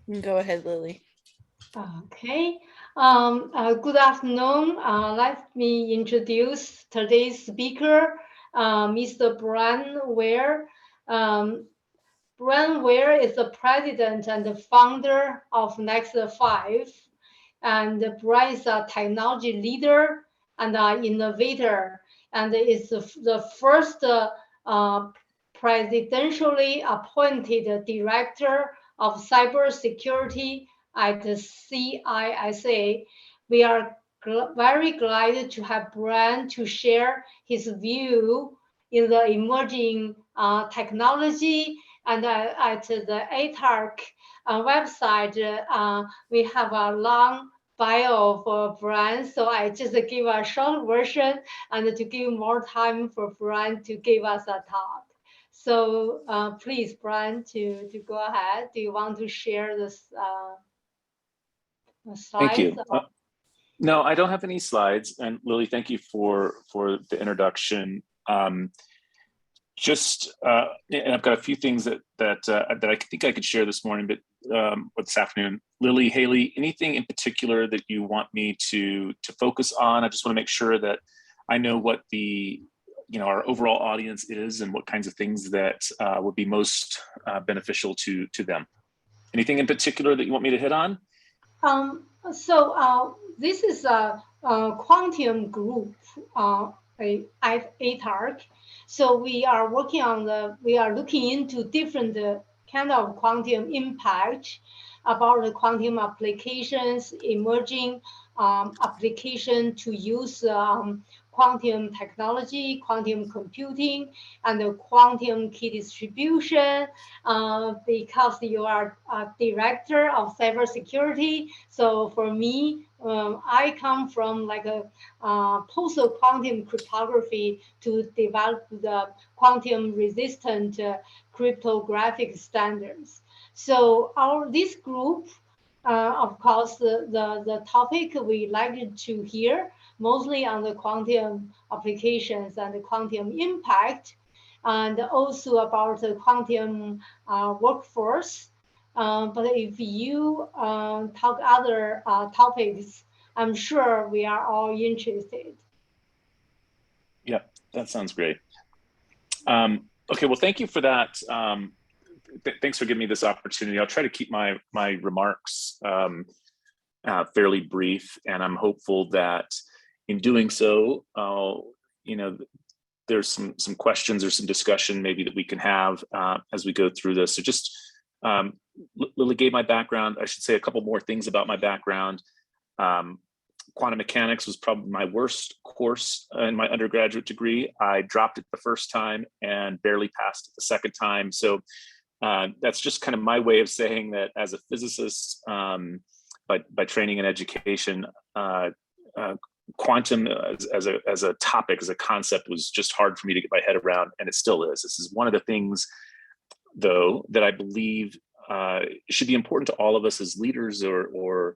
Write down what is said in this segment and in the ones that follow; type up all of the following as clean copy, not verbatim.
Go ahead, Lily. Okay. Good afternoon. Let me introduce today's speaker, Mr. Bryan Ware. Um, Bryan Ware is the president and the founder of Next5. And Bryan is a technology leader and an innovator, and is the first presidentially appointed director of cybersecurity at the CISA. We are very glad to have Bryan to share his view in the emerging technology. And at the ATARC website, we have a long bio for Bryan, so I just give a short version and to give more time for Bryan to give us a talk. So please, Bryan, to go ahead. Do you want to share this Thank slides? you. No, I don't have any slides. And Lily, thank you for the introduction. And I've got a few things that I think I could share this morning, but or this afternoon. Lily, Haley, anything in particular that you want me to focus on? I just want to make sure that I know what our overall audience is and what kinds of things that would be most beneficial to them. Anything in particular that you want me to hit on? This is a quantum group at ATARC. So we are looking into different kind of quantum impact about the quantum applications, emerging application to use quantum technology, quantum computing, and the quantum key distribution. Because you are a director of cybersecurity, so for me, I come from like a post-quantum cryptography to develop the quantum resistant cryptographic standards. So this group, of course, the topic we like to hear mostly on the quantum applications and the quantum impact, and also about the quantum workforce. But if you talk other topics, I'm sure we are all interested. Yeah, that sounds great. Okay, well, thank you for that. Thanks for giving me this opportunity. I'll try to keep my remarks fairly brief, and I'm hopeful that in doing so, there's some questions or some discussion maybe that we can have as we go through this. So just Lily gave my background. I should say a couple more things about my background. Quantum mechanics was probably my worst course in my undergraduate degree. I dropped it the first time and barely passed it the second time. So that's just kind of my way of saying that as a physicist, by training and education, quantum as a topic, as a concept, was just hard for me to get my head around, and it still is. This is one of the things, though, that I believe should be important to all of us as leaders or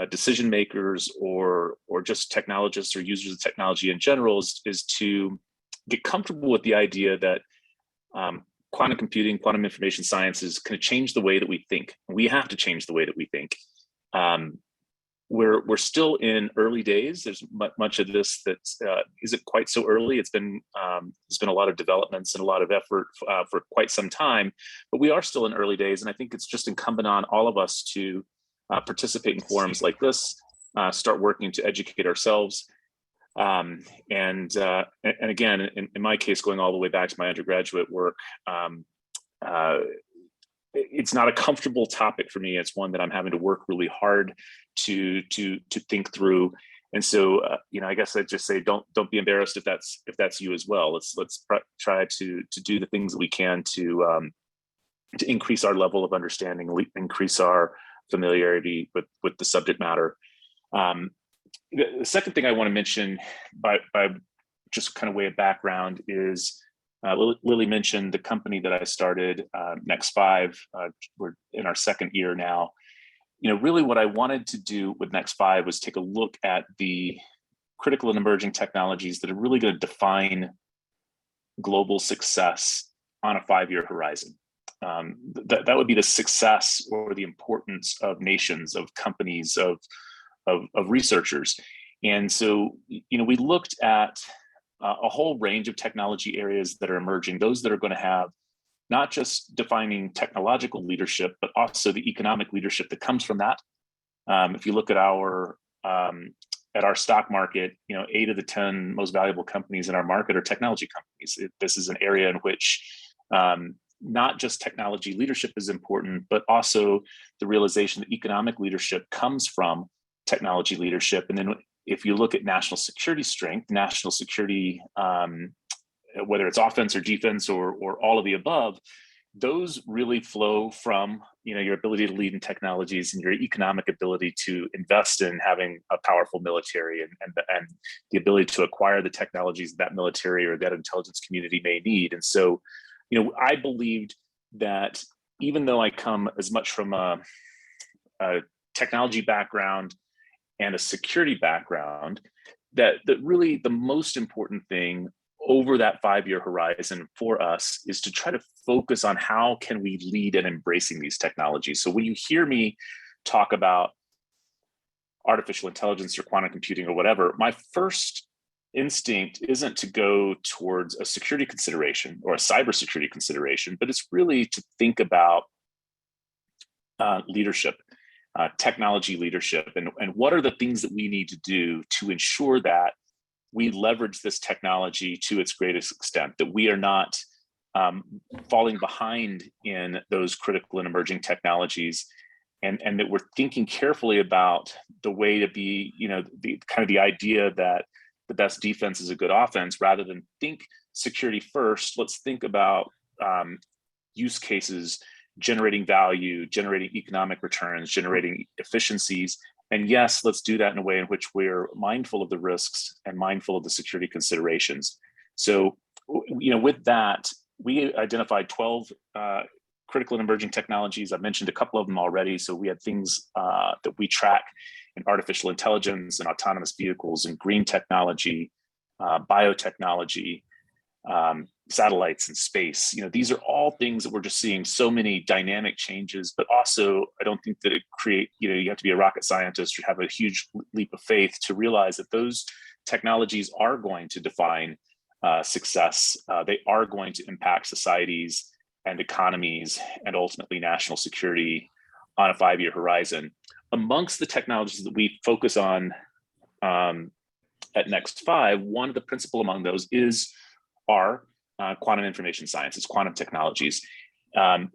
decision makers or just technologists or users of technology in general, is to get comfortable with the idea that quantum computing, quantum information science is going to change the way that we think. We have to change the way that we think. We're still in early days. There's much of this that isn't quite so early. It's been there's been a lot of developments and a lot of effort for quite some time, but we are still in early days. And I think it's just incumbent on all of us to participate in forums like this, start working to educate ourselves. And again, in my case, going all the way back to my undergraduate work, it's not a comfortable topic for me. It's one that I'm having to work really hard to think through. And so, I guess I'd just say, don't be embarrassed if that's you as well. Let's try to do the things that we can to increase our level of understanding, increase our familiarity with the subject matter. The second thing I want to mention by just kind of way of background is Lily mentioned the company that I started, Next5. We're in our second year now. Really what I wanted to do with Next5 was take a look at the critical and emerging technologies that are really going to define global success on a 5-year horizon. that would be the success or the importance of nations, of companies, of researchers. And so, we looked at a whole range of technology areas that are emerging, those that are going to have not just defining technological leadership, but also the economic leadership that comes from that. If you look at our stock market, 8 of the 10 most valuable companies in our market are technology companies. This is an area in which not just technology leadership is important, but also the realization that economic leadership comes from technology leadership. And then if you look at national security strength, national security, whether it's offense or defense or all of the above, those really flow from your ability to lead in technologies and your economic ability to invest in having a powerful military and the ability to acquire the technologies that military or that intelligence community may need. And so, I believed that even though I come as much from a technology background and a security background, that really the most important thing over that 5-year horizon for us is to try to focus on how can we lead in embracing these technologies. So when you hear me talk about artificial intelligence or quantum computing or whatever, my first instinct isn't to go towards a security consideration or a cybersecurity consideration, but it's really to think about leadership, technology leadership, and what are the things that we need to do to ensure that we leverage this technology to its greatest extent, that we are not falling behind in those critical and emerging technologies, and that we're thinking carefully about the way to be, the idea that the best defense is a good offense, rather than think security first. Let's think about use cases, generating value, generating economic returns, generating efficiencies. And yes, let's do that in a way in which we're mindful of the risks and mindful of the security considerations. So, with that, we identified 12 critical and emerging technologies. I've mentioned a couple of them already. So we had things that we track in artificial intelligence and autonomous vehicles and green technology, biotechnology, satellites and space. These are all things that we're just seeing so many dynamic changes, but also I don't think that it you have to be a rocket scientist or have a huge leap of faith to realize that those technologies are going to define success. They are going to impact societies and economies and ultimately national security on a 5-year horizon. Amongst the technologies that we focus on at Next5, one of the principal among those is our quantum information sciences, quantum technologies. And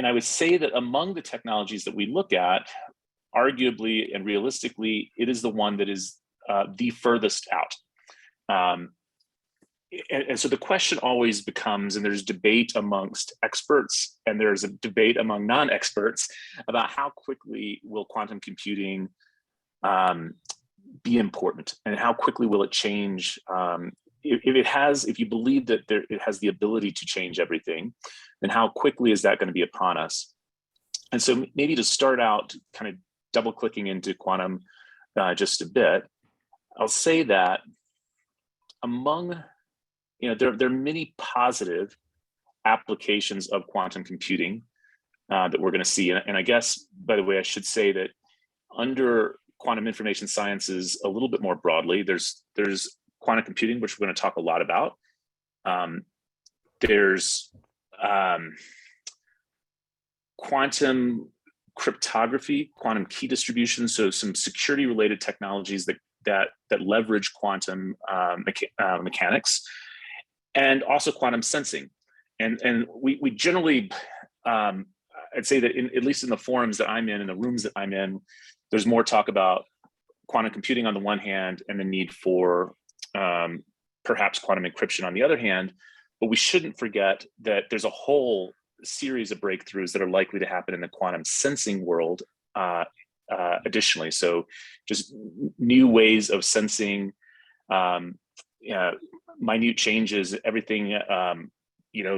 I would say that among the technologies that we look at, arguably and realistically, it is the one that is the furthest out. And so the question always becomes, and there's debate amongst experts, and there's a debate among non-experts about how quickly will quantum computing be important, and how quickly will it change. If you believe that it has the ability to change everything, then how quickly is that going to be upon us? And so maybe to start out, kind of double clicking into quantum just a bit, I'll say that among there are many positive applications of quantum computing that we're going to see. And I guess, by the way, I should say that under quantum information sciences, a little bit more broadly, there's quantum computing, which we're going to talk a lot about. There's quantum cryptography, quantum key distribution, so some security-related technologies that leverage quantum mechanics. And also quantum sensing. And we generally, I'd say that at least in the forums that I'm in the rooms that I'm in, there's more talk about quantum computing on the one hand and the need for perhaps quantum encryption on the other hand. But we shouldn't forget that there's a whole series of breakthroughs that are likely to happen in the quantum sensing world additionally. So just new ways of sensing, minute changes, everything,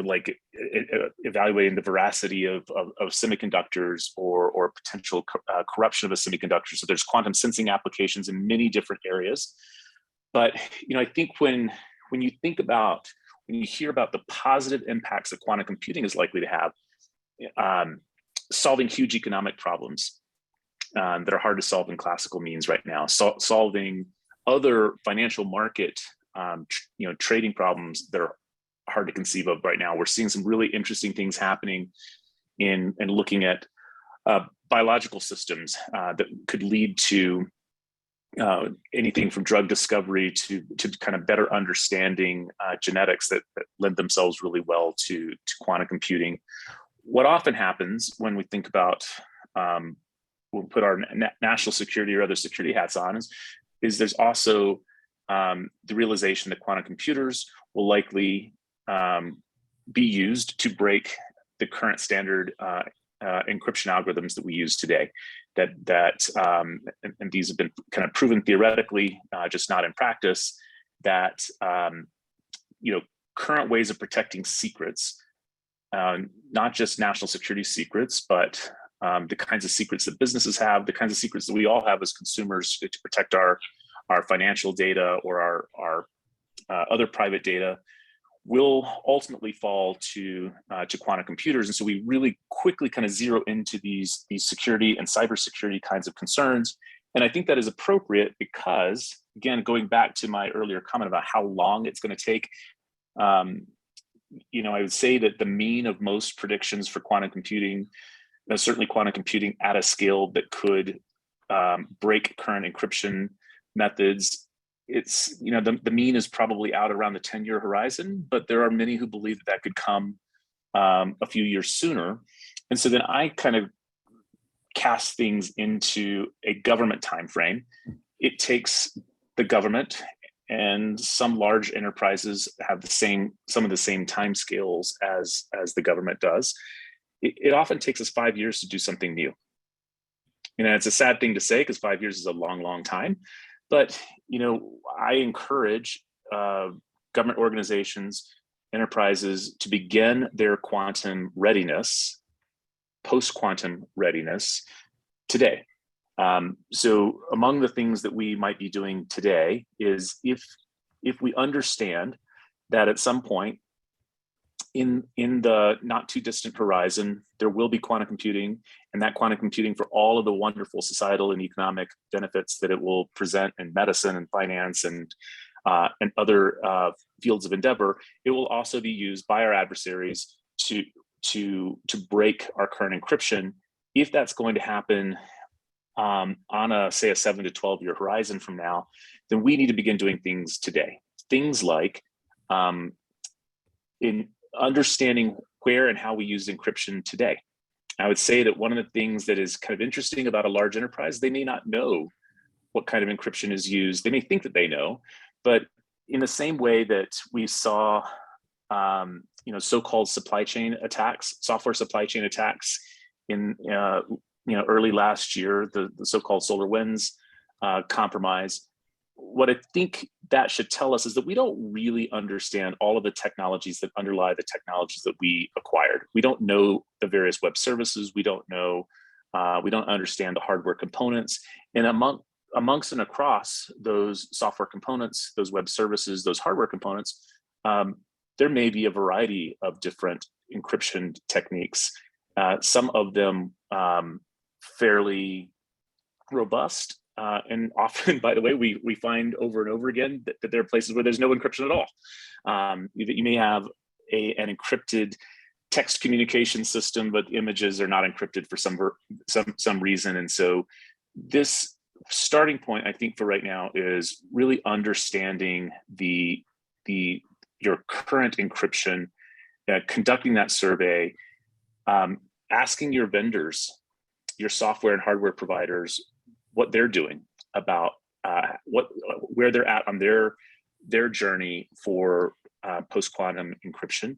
like evaluating the veracity of semiconductors or potential corruption of a semiconductor. So there's quantum sensing applications in many different areas. But I think when you hear about the positive impacts that quantum computing is likely to have, solving huge economic problems that are hard to solve in classical means right now, solving other financial market trading problems that are hard to conceive of right now. We're seeing some really interesting things happening in looking at biological systems that could lead to anything from drug discovery to kind of better understanding genetics that lend themselves really well to quantum computing. What often happens when we think about, we'll put our national security or other security hats on, is there's also the realization that quantum computers will likely be used to break the current standard encryption algorithms that we use today. And these have been kind of proven theoretically, just not in practice, that current ways of protecting secrets, not just national security secrets, but the kinds of secrets that businesses have, the kinds of secrets that we all have as consumers to protect our financial data or our other private data, will ultimately fall to quantum computers. And so we really quickly kind of zero into these security and cybersecurity kinds of concerns. And I think that is appropriate because, again, going back to my earlier comment about how long it's going to take, I would say that the mean of most predictions for quantum computing, certainly quantum computing at a scale that could break current encryption methods, it's, the mean is probably out around the 10-year horizon, but there are many who believe that could come a few years sooner. And so then I kind of cast things into a government timeframe. It takes the government, and some large enterprises have some of the same timescales as the government does. It often takes us 5 years to do something new. It's a sad thing to say because 5 years is a long, long time. But, I encourage government organizations, enterprises to begin their quantum readiness, post-quantum readiness today. So among the things that we might be doing today is if we understand that at some point in the not too distant horizon, there will be quantum computing, and that quantum computing, for all of the wonderful societal and economic benefits that it will present in medicine and finance and other fields of endeavor, it will also be used by our adversaries to break our current encryption. If that's going to happen on a 7 to 12 year horizon from now, then we need to begin doing things today. Things like in understanding where and how we use encryption today. I would say that one of the things that is kind of interesting about a large enterprise, they may not know what kind of encryption is used. They may think that they know, but in the same way that we saw, so-called supply chain attacks, software supply chain attacks in, early last year, the so-called SolarWinds compromise. What I think that should tell us is that we don't really understand all of the technologies that underlie the technologies that we acquired. We don't know the various web services. We don't know, we don't understand the hardware components. And amongst and across those software components, those web services, those hardware components, there may be a variety of different encryption techniques. Some of them fairly robust. And often, by the way, we find over and over again that there are places where there's no encryption at all. You may have an encrypted text communication system, but images are not encrypted for some reason. And so this starting point, I think, for right now is really understanding your current encryption, conducting that survey, asking your vendors, your software and hardware providers, what they're doing about where they're at on their journey for post-quantum encryption.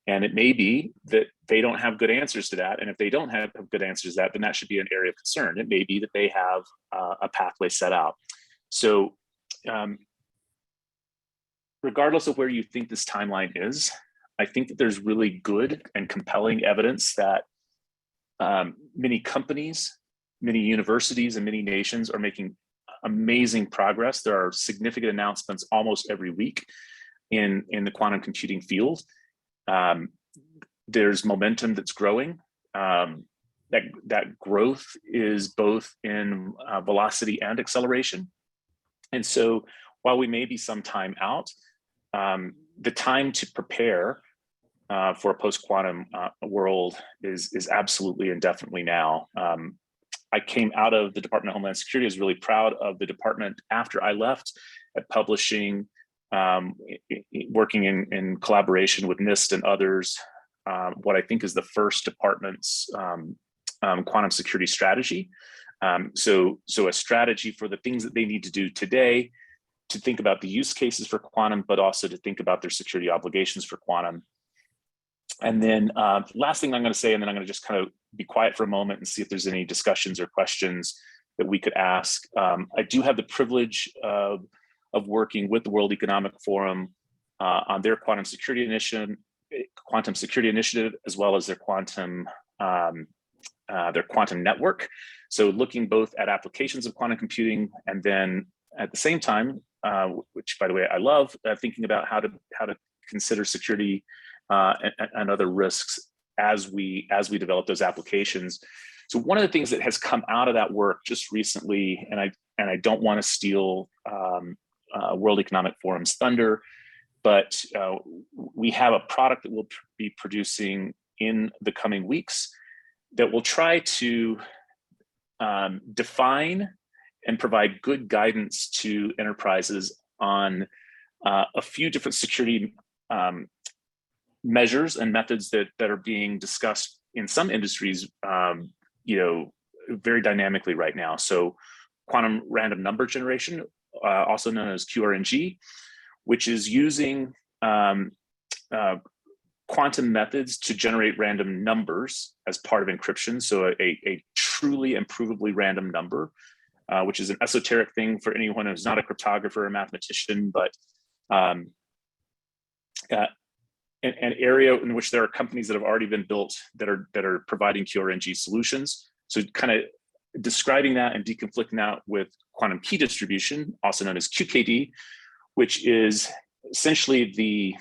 And it may be that they don't have good answers to that. And if they don't have good answers to that, then that should be an area of concern. It may be that they have a pathway set out. So regardless of where you think this timeline is, I think that there's really good and compelling evidence that many companies, many universities, and many nations are making amazing progress. There are significant announcements almost every week in the quantum computing field. There's momentum that's growing. that growth is both in velocity and acceleration. And so while we may be some time out, the time to prepare for a post-quantum world is absolutely and definitely now. I came out of the Department of Homeland Security. I was really proud of the department after I left at publishing, working in collaboration with NIST and others, what I think is the first department's quantum security strategy. So a strategy for the things that they need to do today to think about the use cases for quantum, but also to think about their security obligations for quantum. And then last thing I'm going to say, and then I'm going to just kind of be quiet for a moment and see if there's any discussions or questions that we could ask. I do have the privilege of working with the World Economic Forum on their quantum security initiative, as well as their quantum network. So looking both at applications of quantum computing, and then at the same time, which by the way I love, thinking about how to consider security and other risks as we develop those applications. So one of the things that has come out of that work just recently, and I don't want to steal World Economic Forum's thunder, but we have a product that we'll be producing in the coming weeks that will try to define and provide good guidance to enterprises on a few different security measures and methods that are being discussed in some industries, very dynamically right now. So quantum random number generation, also known as QRNG, which is using quantum methods to generate random numbers as part of encryption. So a truly and provably random number, which is an esoteric thing for anyone who's not a cryptographer or mathematician, but an area in which there are companies that have already been built that are providing QRNG solutions. So kind of describing that and deconflicting that with quantum key distribution, also known as QKD, which is essentially the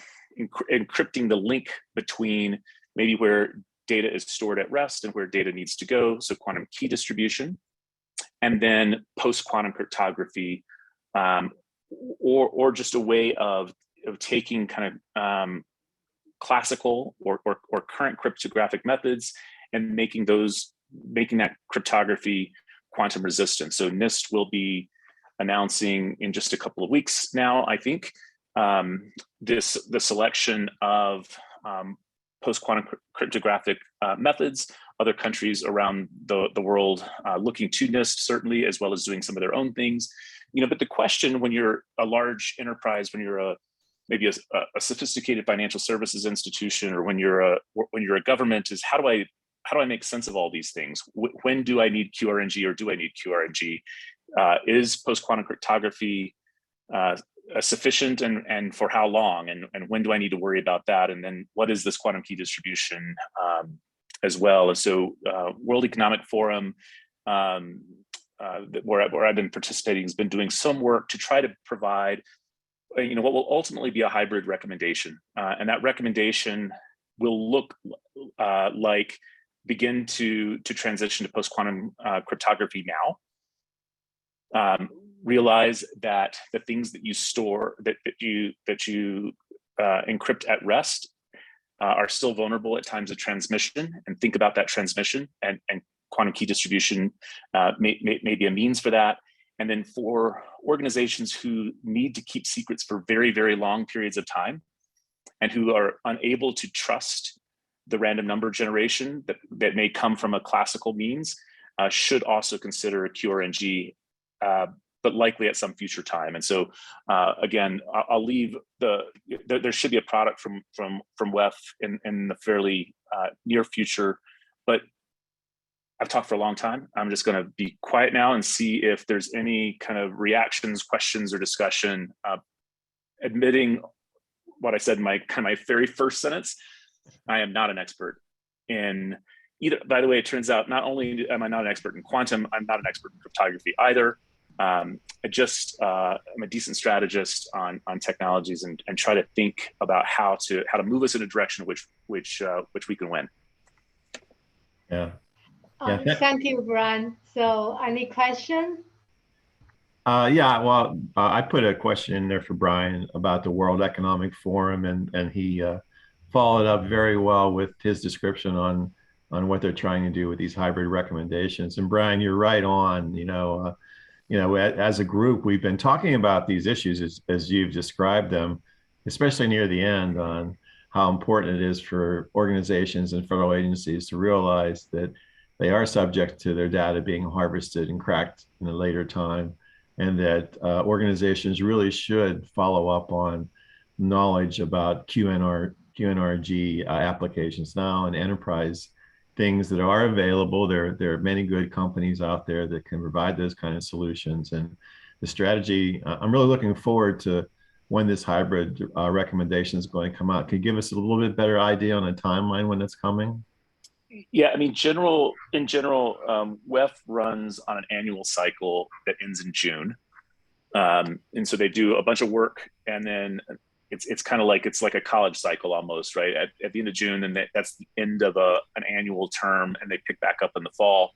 encrypting the link between maybe where data is stored at rest and where data needs to go. So quantum key distribution, and then post-quantum cryptography, or just a way of taking kind of classical or current cryptographic methods and making that cryptography quantum resistant. So NIST will be announcing in just a couple of weeks now, I think, the selection of post-quantum cryptographic methods. Other countries around the world looking to NIST, certainly, as well as doing some of their own things. But the question when you're a large enterprise, when you're maybe a sophisticated financial services institution, or when you're a government, is how do I make sense of all these things? When do I need QRNG, or do I need QRNG? Is post-quantum cryptography sufficient, and for how long? And when do I need to worry about that? And then what is this quantum key distribution as well? And so World Economic Forum, where I've been participating, has been doing some work to try to provide what will ultimately be a hybrid recommendation. And that recommendation will look like begin to transition to post-quantum cryptography now. Realize that the things that you store, that you encrypt at rest, are still vulnerable at times of transmission, and think about that transmission, and quantum key distribution may be a means for that. And then for organizations who need to keep secrets for very, very long periods of time, and who are unable to trust the random number generation that may come from a classical means, should also consider a QRNG, but likely at some future time. And so again, I'll leave there should be a product from WEF in the fairly near future, but I've talked for a long time. I'm just going to be quiet now and see if there's any kind of reactions, questions, or discussion. Admitting what I said in my very first sentence, I am not an expert in either. By the way, it turns out not only am I not an expert in quantum, I'm not an expert in cryptography either. I'm a decent strategist on technologies, and try to think about how to move us in a direction which we can win. Yeah. Yeah. Thank you, Bryan. So any question? Yeah, well, I put a question in there for Bryan about the World Economic Forum, and he followed up very well with his description on what they're trying to do with these hybrid recommendations. And Bryan, you're right on. As a group, we've been talking about these issues as you've described them, especially near the end, on how important it is for organizations and federal agencies to realize that they are subject to their data being harvested and cracked in a later time, and that organizations really should follow up on knowledge about QNRG applications now and enterprise things that are available. There are many good companies out there that can provide those kind of solutions. And the strategy, I'm really looking forward to when this hybrid recommendation is going to come out. Can you give us a little bit better idea on a timeline when it's coming? Yeah, I mean, in general, WEF runs on an annual cycle that ends in June. And so they do a bunch of work, and then it's kind of like, it's like a college cycle almost, right? At the end of June, and that's the end of an annual term, and they pick back up in the fall.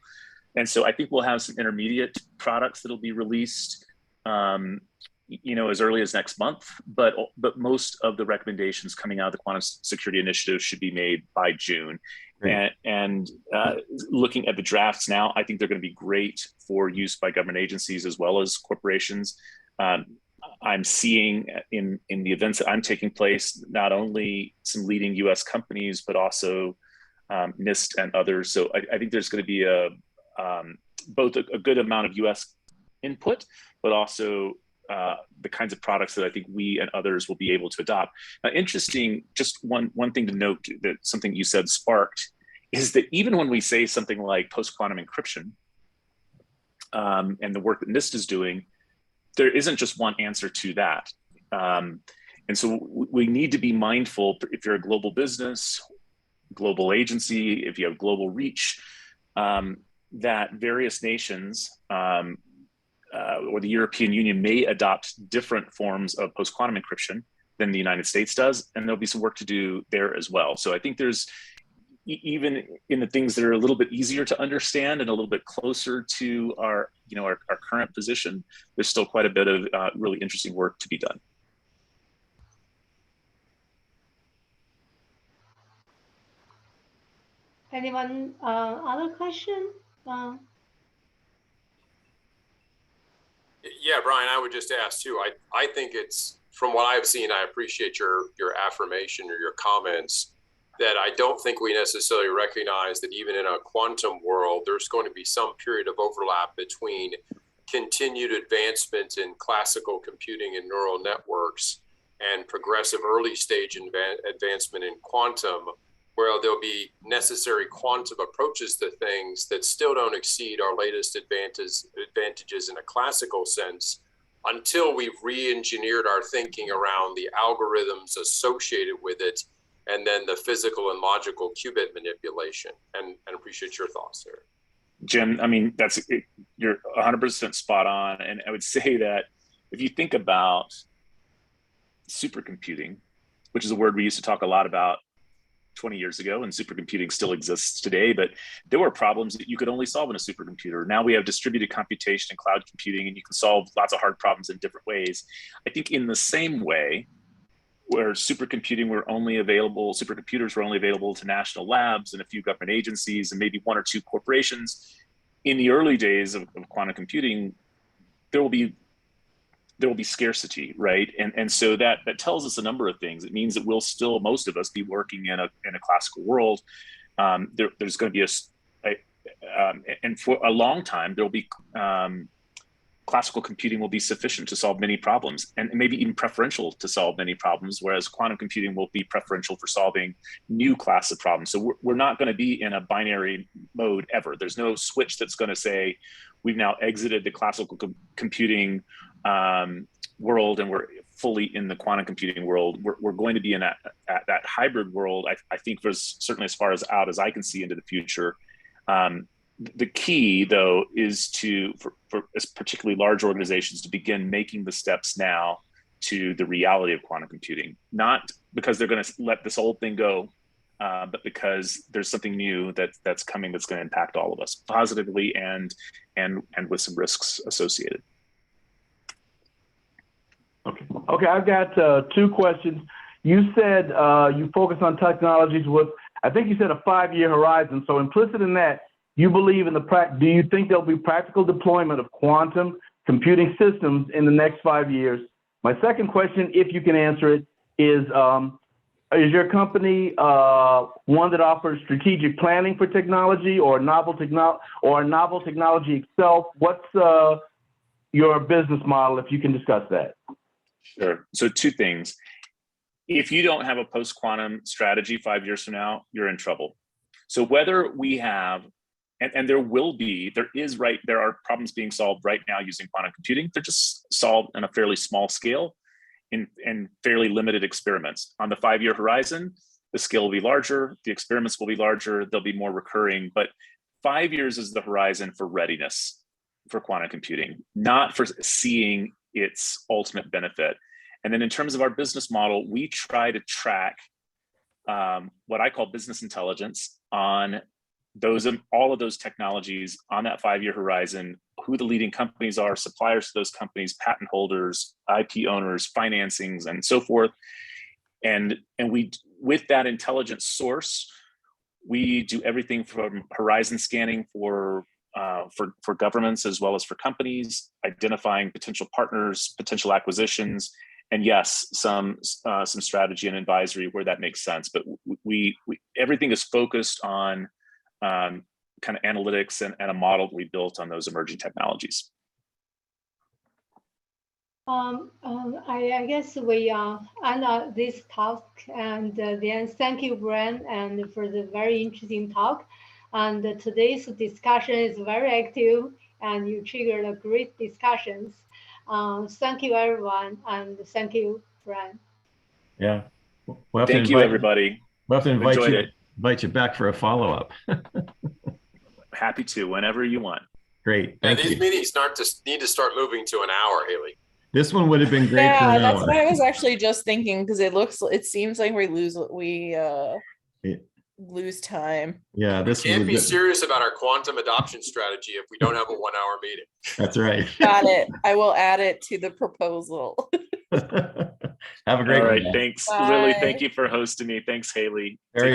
And so I think we'll have some intermediate products that'll be released, as early as next month. But most of the recommendations coming out of the Quantum Security Initiative should be made by June. Right. And looking at the drafts now, I think they're going to be great for use by government agencies as well as corporations. I'm seeing in the events that I'm taking place, not only some leading U.S. companies, but also NIST and others. So I think there's going to be both a good amount of U.S. input, but also the kinds of products that I think we and others will be able to adopt. Now, interesting, just one thing to note that something you said sparked is that even when we say something like post-quantum encryption and the work that NIST is doing, there isn't just one answer to that. And so we need to be mindful, if you're a global business, global agency, if you have global reach, that various nations or the European Union may adopt different forms of post-quantum encryption than the United States does, and there'll be some work to do there as well. So I think there's, even in the things that are a little bit easier to understand and a little bit closer to our current position, there's still quite a bit of really interesting work to be done. Anyone other question? Yeah, Bryan, I would just ask too. I think it's, from what I've seen, I appreciate your affirmation or your comments, that I don't think we necessarily recognize that even in a quantum world, there's going to be some period of overlap between continued advancement in classical computing and neural networks and progressive early stage advancement in quantum, where there'll be necessary quantum approaches to things that still don't exceed our latest advantages in a classical sense, until we've re-engineered our thinking around the algorithms associated with it, and then the physical and logical qubit manipulation. And appreciate your thoughts there. Jim, I mean, you're 100% spot on. And I would say that if you think about supercomputing, which is a word we used to talk a lot about 20 years ago, and supercomputing still exists today, but there were problems that you could only solve in a supercomputer. Now we have distributed computation and cloud computing, and you can solve lots of hard problems in different ways. I think in the same way, where supercomputers were only available to national labs and a few government agencies and maybe one or two corporations, in the early days of quantum computing, there will be scarcity, right? And so that tells us a number of things. It means that we'll still, most of us, be working in a classical world. There's going to be and for a long time, there'll be classical computing will be sufficient to solve many problems, and maybe even preferential to solve many problems, whereas quantum computing will be preferential for solving new class of problems. So we're not going to be in a binary mode ever. There's no switch that's going to say we've now exited the classical computing world and we're fully in the quantum computing world. We're going to be in that hybrid world. I think there's certainly, as far as out as I can see into the future. The key, though, is for particularly large organizations to begin making the steps now to the reality of quantum computing, not because they're going to let this old thing go but because there's something new that's coming that's going to impact all of us positively and with some risks associated. Okay, I've got 2 questions. You said you focus on technologies with, I think you said a 5-year horizon. So implicit in that, you believe in do you think there'll be practical deployment of quantum computing systems in the next 5 years? My second question, if you can answer it, is your company one that offers strategic planning for technology or novel technology itself? What's your business model, if you can discuss that? Sure. So 2 things. If you don't have a post-quantum strategy 5 years from now, you're in trouble. So whether we have, and there are problems being solved right now using quantum computing. They're just solved on a fairly small scale in fairly limited experiments. On the 5-year horizon, the scale will be larger, the experiments will be larger, they'll be more recurring, but 5 years is the horizon for readiness for quantum computing, not for seeing its ultimate benefit. And then in terms of our business model, we try to track what I call business intelligence on all of those technologies on that 5-year horizon, who the leading companies are, suppliers to those companies, patent holders, IP owners, financings, and so forth. And we, with that intelligence source, we do everything from horizon scanning for governments as well as for companies, identifying potential partners, potential acquisitions, and yes, some strategy and advisory where that makes sense. But we everything is focused on kind of analytics and a model we built on those emerging technologies. I guess we end this talk, and then thank you, Bryan, and for the very interesting talk. And today's discussion is very active, and you triggered a great discussions. Thank you, everyone, and thank you, Bryan. Yeah. Thank you, everybody. We'll have to invite you back for a follow-up. Happy to, whenever you want. Great. And these meetings need to start moving to an hour, Haley. This one would have been great. Yeah, that's what I was actually just thinking, because it seems like we lose time. Yeah, We can't be serious about our quantum adoption strategy if we don't have a 1-hour meeting. That's right. Got it. I will add it to the proposal. Have a great All right, one. thanks. Bye. Lily, thank you for hosting me. Thanks, Haley. Very